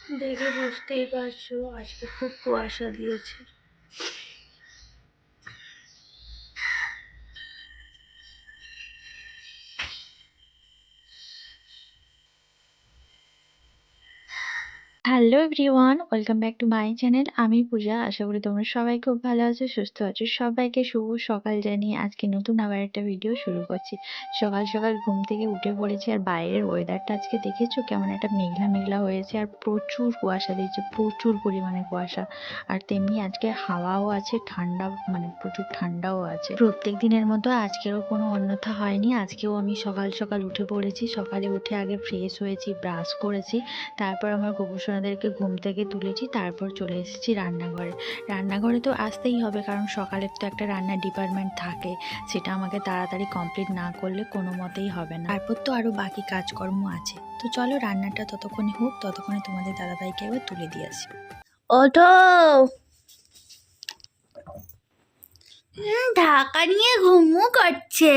দেখে বুঝতেই পারছো আজকে খুব কুয়াশা দিয়েছে। Hello everyone, welcome back to my channel. আমি পূজা। আশা করি তোমরা সবাই খুব ভালো আছো, সুস্থ আছো। সবাইকে শুভ সকাল জানিয়ে আজকে নতুন আবার একটা ভিডিও শুরু করছি। সকাল সকাল ঘুম থেকে উঠে পড়েছি, আর বাইরের ওয়েদারটা আজকে দেখেছো কেমন একটা মেঘলা মেঘলা হয়েছে, আর প্রচুর কুয়াশা দিয়েছে, প্রচুর পরিমাণে কুয়াশা। আর তেমনি আজকে হাওয়াও আছে, ঠান্ডা মানে প্রচুর ঠান্ডাও আছে। প্রত্যেক দিনের মতো আজকেরও কোনো অন্যথা হয়নি। আজকেও আমি সকাল সকাল উঠে পড়েছি। সকালে উঠে আগে ফ্রেশ হয়েছি, ব্রাশ করেছি, তারপর আমার গোপুসোনাদেরকে ঘুম থেকে তুলেছি, তারপর চলে এসেছি রান্নাঘরে। রান্নাঘরে তো আসতেই হবে, কারণ সকালের তো একটা রান্নার ডিপার্টমেন্ট থাকে, সেটা আমাকে তাড়াতাড়ি কমপ্লিট না করলে কোনো মতেই হবে না। তারপর তো আরও বাকি কাজকর্ম আছে। তো চলো রান্নাটা ততক্ষণই হোক, ততক্ষণে তোমাদের দাদাভাইকে একবার তুলে দিয়ে আসি। ওঠো, ঢাকা নিয়ে ঘুমু করছে।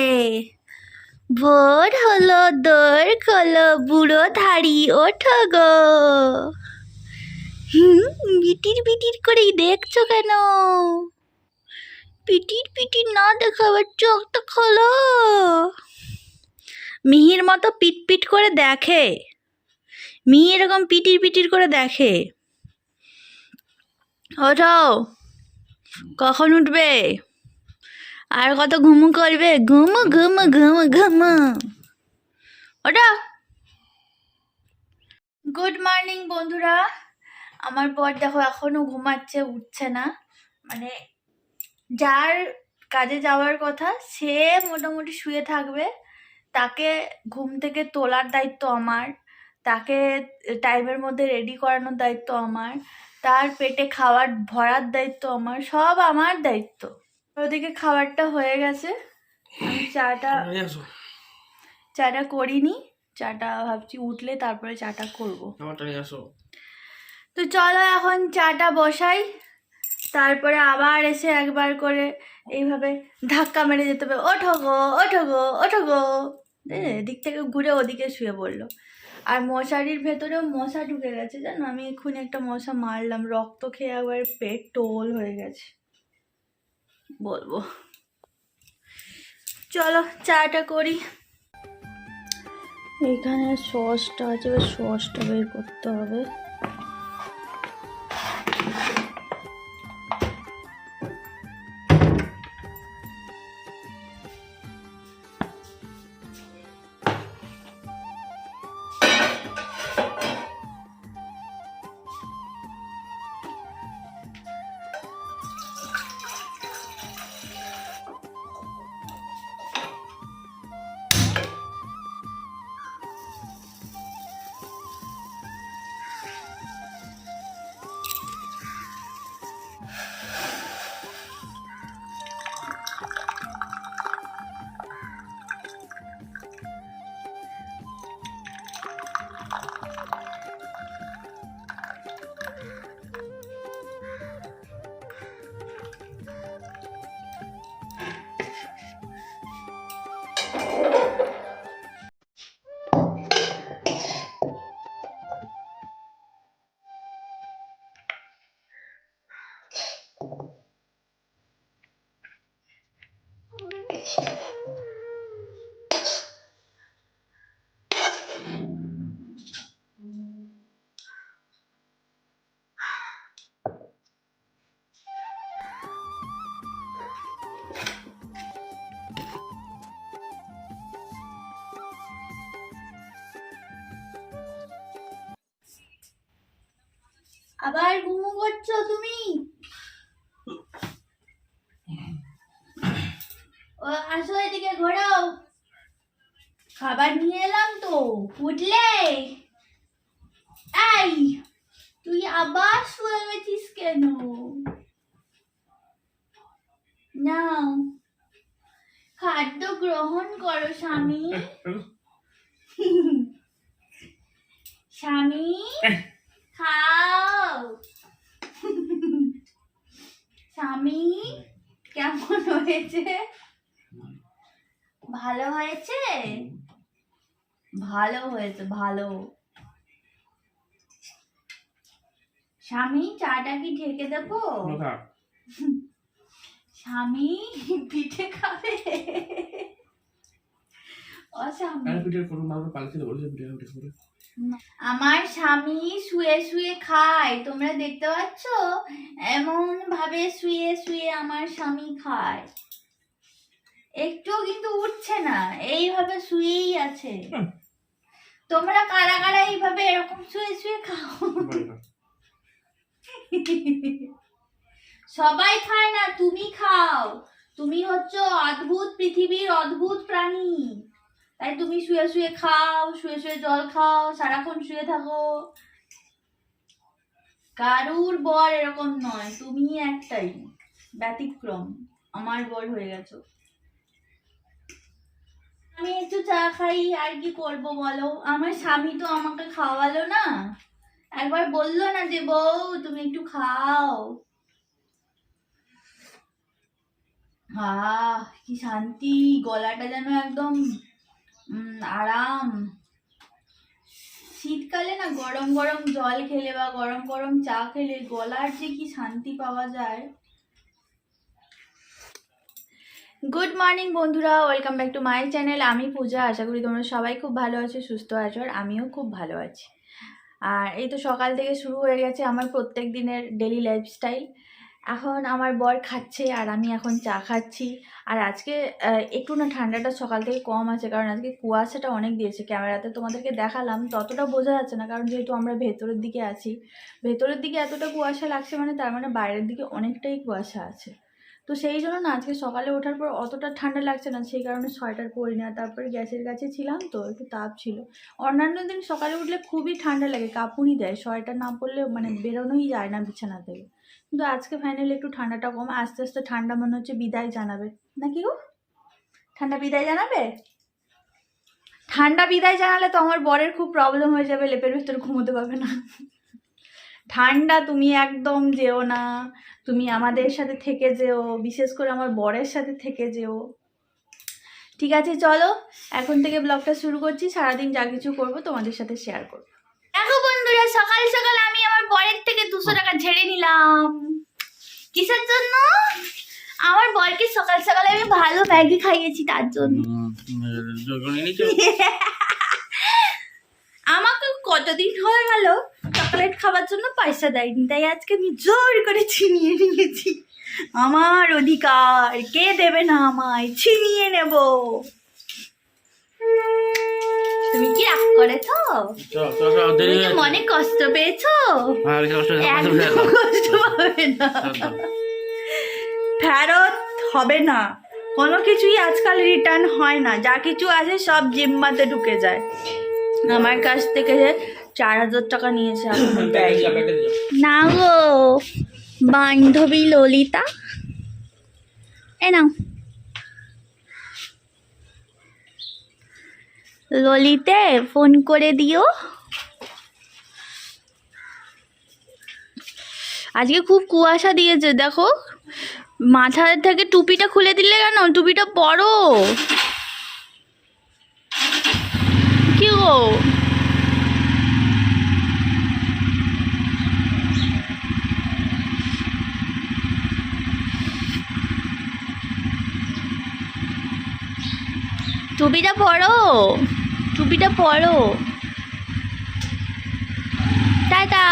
ভোর হলো, দোর খোলো, বুড়ো ধাড়ি ওঠো গো। বিটির বিটির করেই দেখছো কেন? পিটির পিটির না দেখাবার চোখটা খোলো। মিহির মতো পিট পিট করে দেখে, মিহি এরকম পিটির পিটির করে দেখে। ওঠো, কখন উঠবে? আর কত ঘুমু করবে? ঘুমু ঘুমু ঘুমু ঘুমু। ওটা গুড মর্নিং বন্ধুরা। আমার বর দেখো এখনো ঘুমাচ্ছে, উঠছে না। মানে যার কাজে যাওয়ার কথা সে মোটামুটি শুয়ে থাকবে, তাকে ঘুম থেকে তোলার দায়িত্ব আমার, তাকে টাইমের মধ্যে রেডি করানোর দায়িত্ব আমার, তার পেটে খাবার ভরার দায়িত্ব আমার, সব আমার দায়িত্ব। ওদিকে খাবারটা হয়ে গেছে, আমি চাটা করিনি। চাটা ভাবছি উঠলে তারপরে চাটা করবো। তো চলো এখন চাটা বসাই, তারপরে আবার এসে একবার করে এইভাবে ধাক্কা মেরে যেতে হবে, ওঠো গো ওঠো গো ওঠো গো। এদিক থেকে ঘুরে ওদিকে শুয়ে পড়লো। আর মশারির ভেতরেও মশা ঢুকে গেছে, জানো? আমি এক্ষুনি একটা মশা মারলাম, রক্ত খেয়ে একবার পেট টোল হয়ে গেছে, বলবো। চলো চাটা করি। এইখানে সসটা আছে, সসটা বের করতে হবে। আবার ঘুমু করছো তুমি? আসো এদিকে, ঘোরাও। খাবার নিয়ে এলাম তো, উঠলে? এই তুই আবার শুয়ে গেছিস কেন? নাও, খাদ্য গ্রহণ করো স্বামী। স্বামী খাও। স্বামী কেমন হয়েছে? ভালো হয়েছে, ভালো হয়েছে, ভালো। স্বামী চাটা কি ঢেকে দেবো? স্বামী পিঠে খাবে। আমার স্বামী শুয়ে শুয়ে খায়, তোমরা দেখতে পাচ্ছ? এমন ভাবে শুয়ে শুয়ে আমার স্বামী খায়, একটু কিন্তু উঠছে না, এইভাবে শুয়েই আছে। তোমরা কারা কারা এইভাবে এরকম শুয়ে শুয়ে খাও? সবাই খায় না, তুমি খাও। তুমি হচ্ছে অদ্ভুত, পৃথিবীর অদ্ভুত প্রাণী, তাই তুমি শুয়ে শুয়ে খাও, শুয়ে শুয়ে জল খাও, সারাক্ষণ শুয়ে থাকো। কারুর বর এরকম নয়, তুমি একটাই ব্যতিক্রম, আমার বর হয়ে গেছো। আমি একটু চা খাই, আর কি করব বলো? আমার স্বামী তো আমাকে খাওয়ালো না, একবার বললো না যে বউ তুমি একটু খাও। কি শান্তি, গলাটা যেন একদম আরাম। শীতকালে না গরম গরম জল খেলে বা গরম গরম চা খেলে গলার যে কি শান্তি পাওয়া যায়। গুড মর্নিং বন্ধুরা, welcome back to my channel. আমি পূজা, আশা করি তোমরা সবাই খুব ভালো আছো, সুস্থ আছো, আর আমিও খুব ভালো আছি। আর এই তো সকাল থেকে শুরু হয়ে গেছে আমার প্রত্যেক দিনের ডেলি লাইফস্টাইল। এখন আমার বর খাচ্ছে আর আমি এখন চা খাচ্ছি। আর আজকে একটু না ঠান্ডাটা সকাল থেকে কম আছে, কারণ আজকে কুয়াশাটা অনেক দিয়েছে। ক্যামেরাতে তোমাদেরকে দেখালাম, ততটা বোঝা যাচ্ছে না, কারণ যেহেতু আমরা ভেতরের দিকে আছি। ভেতরের দিকে এতটা কুয়াশা লাগছে মানে তার মানে বাইরের দিকে অনেকটাই কুয়াশা আছে। তো সেই জন্য না আজকে সকালে ওঠার পর অতটা ঠান্ডা লাগছে না, সেই কারণে সোয়েটার পরি না। তারপরে গ্যাসের কাছে ছিলাম তো একটু তাপ ছিল। অন্যান্য দিন সকালে উঠলে খুবই ঠান্ডা লাগে, কাঁপুনি দেয়, সোয়েটার না পরলে মানে বেরোনোই যায় না বিছানা থেকে। কিন্তু আজকে ফাইনালি একটু ঠান্ডাটা কম, আস্তে আস্তে ঠান্ডা মনে হচ্ছে বিদায় জানাবে, নাকি গো? ঠান্ডা বিদায় জানাবে। ঠান্ডা বিদায় জানালে তো আমার বরের খুব প্রবলেম হয়ে যাবে, লেপের ভেতরে ঘুমোতে পারবে না। ঠান্ডা তুমি একদম যেও না, তুমি আমাদের সাথে থেকে যেও, বিশেষ করে আমার বরের সাথে থেকে যেও। ঠিক আছে, চলো এখন থেকে ব্লগটা শুরু করছি। সারাদিন যা কিছু করবো তোমাদের সাথে শেয়ার করবো। দেখো বন্ধুরা, সকাল সকাল আমি আমার বরের থেকে 200 টাকা ঝেড়ে নিলাম। কিসের জন্য? আমার বরকে সকাল সকালে আমি ভালো ম্যাগি খাইয়েছি, তার জন্য। আমাকে কতদিন হয়ে গেল চকলেট খাবার জন্য পয়সা দেয়নি, তাই আজকে আমি জোর করে ছিনিয়ে নিয়েছি। আমার অধিকার, কে দেবে না আমায়, ছিনিয়ে নেব। তুমি কি রাগ করেছো? তুমি কি মনে কষ্ট পেয়েছো? একদম কষ্ট পাবে না, ফেরত হবে না কোনো কিছুই। আজকাল রিটার্ন হয় না, যা কিছু আছে সব জিম্মাতে ঢুকে যায়। আমার কাছ থেকে 4000 টাকা নিয়েছে, না গো বান্ধবী ললিতা, এ নাও। ললিতে ফোন করে দিও। আজকে খুব কুয়াশা দিয়েছে, দেখো মাথা থেকে টুপিটা খুলে দিলে কেন? টুপিটা পরো। কি গো? টুপিটা পরো, টুপিটা পরো। Tata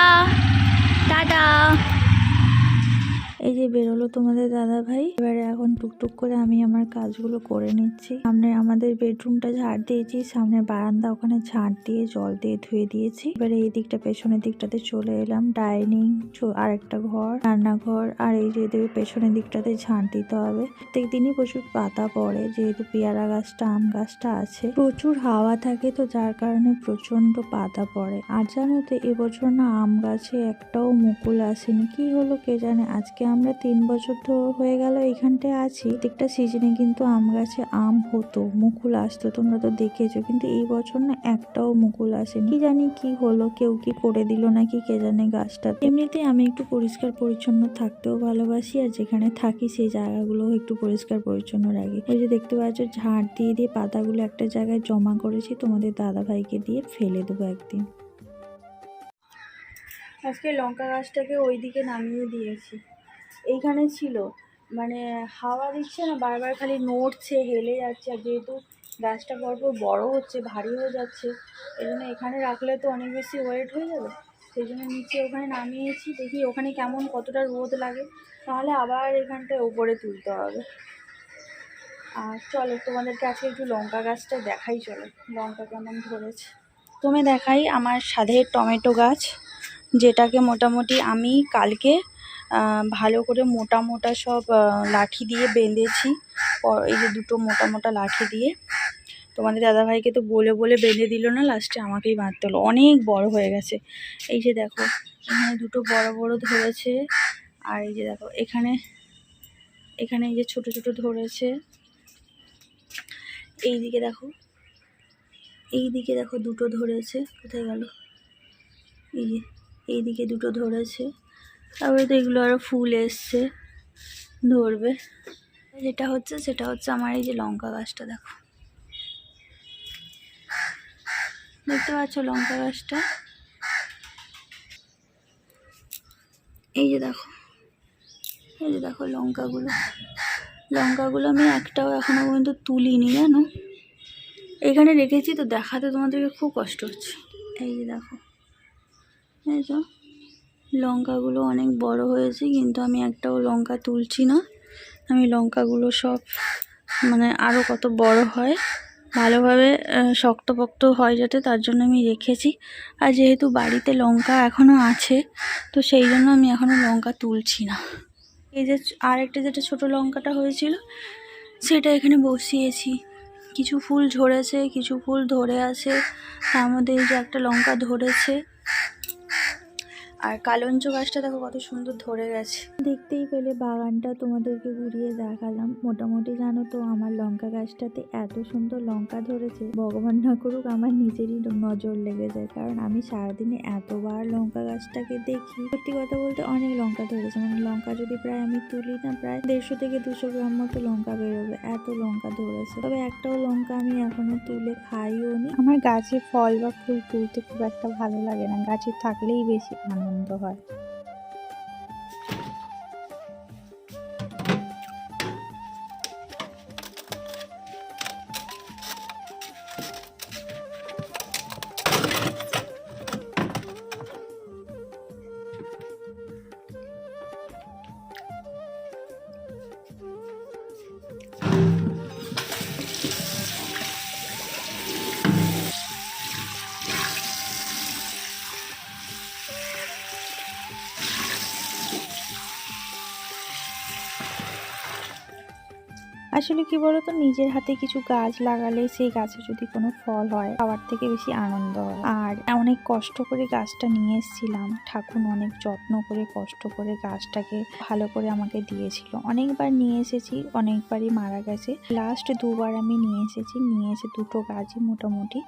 tata. এই যে বেরোলো তোমাদের দাদা ভাই, এবারে এখন টুকটুক করে আমি আমার কাজগুলো করে নিচ্ছি। সামনে আমাদের বেডরুমটা ঝাড় দিয়েছি, সামনে বারান্দা ওখানে ঝাড় দিয়ে জল দিয়ে ধুয়ে দিয়েছি। এবারে এই দিকটা পেছনের দিকটাতে চলে এলাম, ডাইনিং আর একটা ঘর, রান্নাঘর, আর এই যে পেছনের দিকটাতে ঝাড় দিতে হবে। প্রত্যেক দিনই প্রচুর পাতা পড়ে, যেহেতু পেয়ারা গাছটা আম গাছটা আছে, প্রচুর হাওয়া থাকে, তো যার কারণে প্রচন্ড পাতা পড়ে। আর জানো তো এবছর না আম গাছে একটাও মুকুল আসেনি, কি হলো কে জানে। আজকে আমরা 3 বছর তো হয়ে গেল এখানটায় আছি, প্রত্যেকটা সিজনে কিন্তু আম গাছে আম হতো, মুকুল আসতো, তোমরা তো দেখেছো। কিন্তু এই বছর না একটাও মুকুল আসেনি, কি জানি কি হলো, কেউ কি করে দিল নাকি কে জানে গাছটা। এমনিতে আমি একটু পরিষ্কার পরিচ্ছন্ন থাকতেও ভালোবাসি, আর যেখানে থাকি সেই জায়গাগুলো একটু পরিষ্কার পরিচ্ছন্ন রাখি। ওই যে দেখতে পাচ্ছ ঝাড় দিয়ে দিয়ে পাতাগুলো একটা জায়গায় জমা করেছি, তোমাদের দাদা ভাইকে দিয়ে ফেলে দেবো একদিন। আজকে লঙ্কা গাছটাকে ওইদিকে নামিয়ে দিয়েছি। এইখানে ছিল, মানে হাওয়া দিচ্ছে না, বারবার খালি নড়ছে, হেলে যাচ্ছে। আর যেহেতু গাছটা পরপর বড় হচ্ছে, ভারী হয়ে যাচ্ছে, এই জন্য এখানে রাখলে তো অনেক বেশি ওয়েট হয়ে যাবে। সেই জন্য নিচে ওখানে নামিয়েছি, দেখি ওখানে কেমন কতটা রোদ লাগে, তাহলে আবার এখানটায় ওপরে তুলতে হবে। আর চলো তোমাদেরকে আজকে একটু লঙ্কা গাছটা দেখাই, চলো লঙ্কা কেমন ধরেছে। প্রথমে দেখাই আমার সাধের টমেটো গাছ, যেটাকে মোটামুটি আমি কালকে ভালো করে মোটা মোটা সব লাঠি দিয়ে বেঁধেছি। এই যে দুটো মোটা মোটা লাঠি দিয়ে, তোমাদের দাদাভাইকে তো বলে বলে বেঁধে দিল না, লাস্টে আমাকেই বাঁধতে হলো, অনেক বড় হয়ে গেছে। এই যে দেখো এখানে দুটো বড় বড় ধরেছে, আর এই যে দেখো এখানে এখানে এই যে ছোট ছোট ধরেছে। এইদিকে দেখো, এইদিকে দেখো দুটো ধরেছে, কোথায় গেল, এই যে এইদিকে দুটো ধরেছে। তারপরে তো এগুলো আরও ফুল এসছে, ধরবে। যেটা হচ্ছে সেটা হচ্ছে আমার এই যে লঙ্কা গাছটা, দেখো দেখতে পাচ্ছ লঙ্কা গাছটা, এই যে দেখো, এই যে দেখো লঙ্কাগুলো আমি একটাও এখনো পর্যন্ত তুলিনি, জানো, এখানে রেখেছি তো দেখাতে তোমাদেরকে খুব কষ্ট হচ্ছে। এই যে দেখো, এই তো লঙ্কাগুলো অনেক বড় হয়েছে, কিন্তু আমি একটাও লঙ্কা তুলছি না। আমি লঙ্কাগুলো সব মানে আরও কত বড় হয়, ভালোভাবে শক্তপোক্ত হয় যাতে, তার জন্য আমি রেখেছি। আর যেহেতু বাড়িতে লঙ্কা এখনও আছে, তো সেই জন্য আমি এখনও লঙ্কা তুলছি না। এই যে আরেকটা যেটা ছোট লঙ্কাটা হয়েছিল, সেটা এখানে বসিয়েছি। কিছু ফুল ঝরেছে, কিছু ফুল ধরে আছে, তার মধ্যে এই যে একটা লঙ্কা ধরেছে। আর কালঞ্চ গাছটা দেখো কত সুন্দর ধরে গেছে। দেখতেই পেলে বাগানটা তোমাদেরকে ঘুরিয়ে দেখালাম। মোটামুটি জানো তো আমার লঙ্কা গাছটাতে এত সুন্দর লঙ্কা ধরেছে, ভগবান না করুক আমার নিজেরই নজর লেগে যায়, কারণ আমি সারাদিনে এতবার লঙ্কা গাছটাকে দেখি। সত্যি কথা বলতে অনেক লঙ্কা ধরেছে, মানে লঙ্কা যদি প্রায় আমি তুলি না, প্রায় 150 থেকে 200 গ্রাম মতো লঙ্কা বেরোবে, এত লঙ্কা ধরেছে। তবে একটাও লঙ্কা আমি এখনো তুলে খাইও নি। আমার গাছে ফল বা ফুল তুলতে খুব একটা ভালো লাগে না, গাছে থাকলেই বেশি আনন্দ হয়। আসলে কি বলতো, নিজের হাতে কিছু গাছ লাগালে সেই গাছে যদি কোনো ফল হয়, খাওয়ার থেকে বেশি আনন্দ হয়। আর অনেক কষ্ট করে গাছটা নিয়ে এসেছিলাম, ঠাকুর অনেক যত্ন করে কষ্ট করে গাছটাকে ভালো করে আমাকে দিয়েছিল। অনেকবার নিয়ে এসেছি, অনেকবারই মারা গেছে। লাস্ট 2বার আমি নিয়ে এসে দুটো গাছই মোটামুটি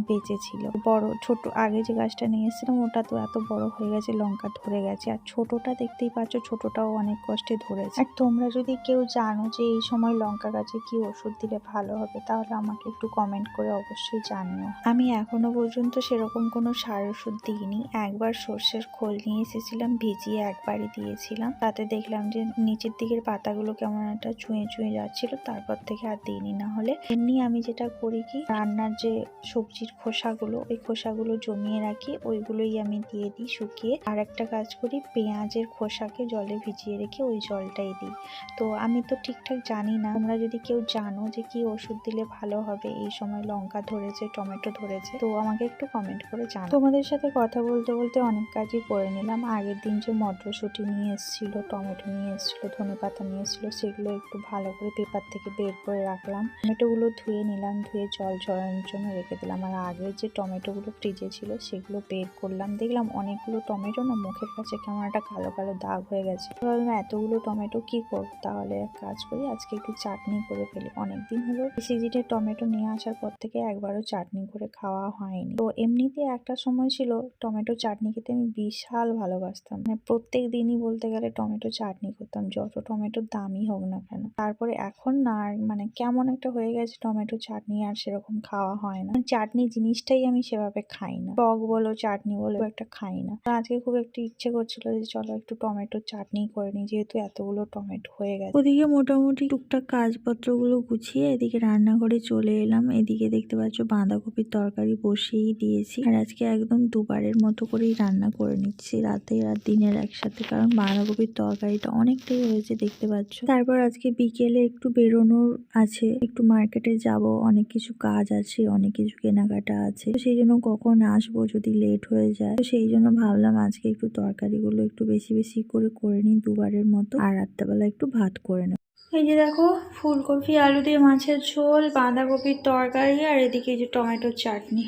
বেঁচেছিল। বড় ছোট আগে যে গাছটা নিয়ে এসেছিলাম ওটা তো এত বড় হয়ে গেছে, লঙ্কা ধরে গেছে। আর ছোটটা দেখতেই পাচ্ছ, ছোটটাও অনেক কষ্টে ধরেছে। আর তোমরা যদি কেউ জানো যে এই সময় লঙ্কা গাছে কি ওষুধ দিলে ভালো হবে, তাহলে আমাকে একটু কমেন্ট করে অবশ্যই জানিও। আমি এখনো পর্যন্ত সেরকম কোনো সার ওষুধ দিইনি। একবার সর্ষের খোল নিয়ে এসেছিলাম, ভিজিয়ে একবারই দিয়েছিলাম, তাতে দেখলাম যে নিচের দিকের পাতাগুলো কেমন একটা চুঁয়ে চুঁয়ে যাচ্ছিল, তারপর থেকে আর দিইনি। না হলে এমনি আমি যেটা করি কি, রান্নার যে সবজির খোসাগুলো, ওই খোসাগুলো জমিয়ে রাখি, ওইগুলোই আমি দিয়ে দিই শুকিয়ে। আর একটা কাজ করি, পেঁয়াজের খোসাকে জলে ভিজিয়ে রেখে ওই জলটাই দিই। তো আমি তো ঠিকঠাক জানি না, তোমরা যদি কেউ জানো যে কি ওষুধ দিলে ভালো হবে এই সময় লঙ্কা ধরেছে, টমেটো ধরেছে, তো আমাকে একটু কমেন্ট করে জানো। তোমাদের সাথে কথা বলতে বলতে অনেক কাজই করে নিলাম। আগের দিন যে মটরশুঁটি নিয়ে এসেছিল, টমেটো নিয়ে এসেছিল, ধনেপাতা নিয়ে এসেছিল, সেগুলো একটু ভালো করে পেপার থেকে বের করে রাখলাম। টমেটোগুলো ধুয়ে নিলাম, ধুয়ে জল ঝরানোর জন্য রেখে দিলাম। আর আগের যে টমেটোগুলো ফ্রিজে ছিল সেগুলো বের করলাম, দেখলাম অনেকগুলো টমেটো না মুখের কাছে কেমন একটা কালো কালো দাগ হয়ে গেছে। ভাবলাম এতগুলো টমেটো কি করবো, তাহলে এক কাজ করি, আজকে একটু চাটনি করে ফেলি। অনেকদিন হলো সিজিটে টমেটো নিয়ে আসার পর থেকে একবারও চাটনি করে খাওয়া হয়নি। তো এমনিতে একটা সময় ছিল টমেটো চাটনি খেতে আমি বিশাল ভালোবাসতাম, মানে প্রত্যেক দিনই বলতে গেলে টমেটো চাটনি করতাম, যত টমেটোর দামই হোক না কেন। তারপরে এখন না আর মানে কেমন একটা হয়ে গেছে, টমেটো চাটনি আর সেরকম খাওয়া হয় না। চাটনি জিনিসটাই আমি সেভাবে খাই না, টক বলো চাটনি বলো একটা খাই না। আজকে খুব একটু ইচ্ছে করছিল যে চলো একটু টমেটো চাটনি করে নিই, যেহেতু এতগুলো টমেটো হয়ে গেছে। ওদিকে মোটামুটি টুকটাক কাজপত্রগুলো গুছিয়ে এদিকে রান্নাঘরে চলে এলাম। এদিকে দেখতে পাচ্ছ বাঁধাকপির তরকারি বসিয়েই দিয়েছি, আর আজকে একদম দুবারের মতো করেই রান্না করে নিচ্ছি, রাতে আর দিনের একসাথে, কারণ বাঁধাকপির তরকারিটা অনেকটাই হয়েছে দেখতে পাচ্ছ। তারপর আজকে বিকেলে একটু বেরোনোর আছে, একটু মার্কেটে যাব, অনেক কিছু কাজ আছে, অনেক কিছু কেনাকাটা আছে, তো সেই জন্য কখন আসবো যদি লেট হয়ে যায়, তো সেই জন্য ভাবলাম আজকে একটু তরকারিগুলো একটু বেশি বেশি করে নিই দুবারের মতো, আর রাত্রেবেলা একটু ভাত করে নেব। এই যে দেখো ফুলকপি আলু দিয়ে মাছের ঝোল, বাঁধাকপির তরকারি, আর এদিকে এই যে টমেটোর চাটনি।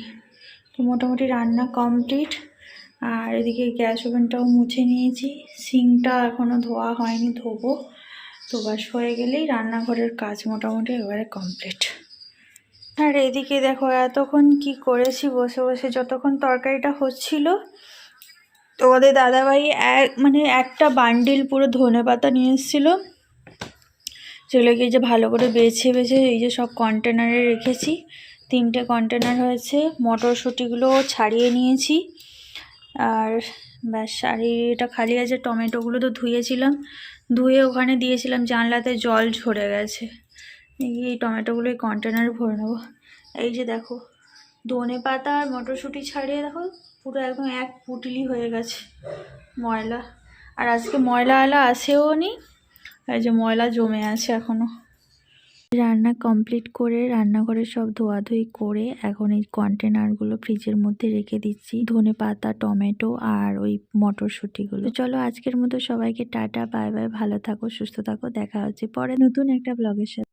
তো মোটামুটি রান্না কমপ্লিট। আর এদিকে গ্যাস ওভেনটাও মুছে নিয়েছি, সিঙ্কটা এখনও ধোয়া হয়নি, ধোবো। তো বাস হয়ে গেলেই রান্নাঘরের কাজ মোটামুটি এবারে কমপ্লিট। আর এদিকে দেখো এতক্ষণ কি করেছি বসে বসে, যতক্ষণ তরকারিটা হচ্ছিল তোমাদের দাদাভাই মানে একটা বান্ডিল পুরো ধনেপাতা নিয়ে এসেছিলো, সেগুলোকে এই যে ভালো করে বেছে বেছে এই যে সব কন্টেনারে রেখেছি। 3টে কন্টেনার হয়েছে। মটরশুঁটিগুলো ছাড়িয়ে নিয়েছি, আর ব্যাস আর এটা খালি আছে। টমেটোগুলো তো ধুয়েছিলাম, ধুয়ে ওখানে দিয়েছিলাম, জানলাতে জল ঝরে গেছে। এই টমেটোগুলো এই কন্টেনারে ভরে নেবো। এই যে দেখো ধনে পাতা আর মটরশুঁটি ছাড়িয়ে দেখো পুরো একদম এক পুটলি হয়ে গেছে ময়লা। আর আজকে ময়লা আসেও নি, এই যে ময়লা জমে আছে এখনো। রান্না কমপ্লিট করে রান্নাঘরে সব ধোয়াধুয়ি করে এখন এই কন্টেনারগুলো ফ্রিজের মধ্যে রেখে দিচ্ছি, ধনে পাতা, টমেটো আর ওই মটরশুঁটিগুলো। চলো আজকের মতো সবাইকে টাটা, বাই বাই, ভালো থাকো, সুস্থ থাকো, দেখা হচ্ছে পরে নতুন একটা ব্লগের সাথে।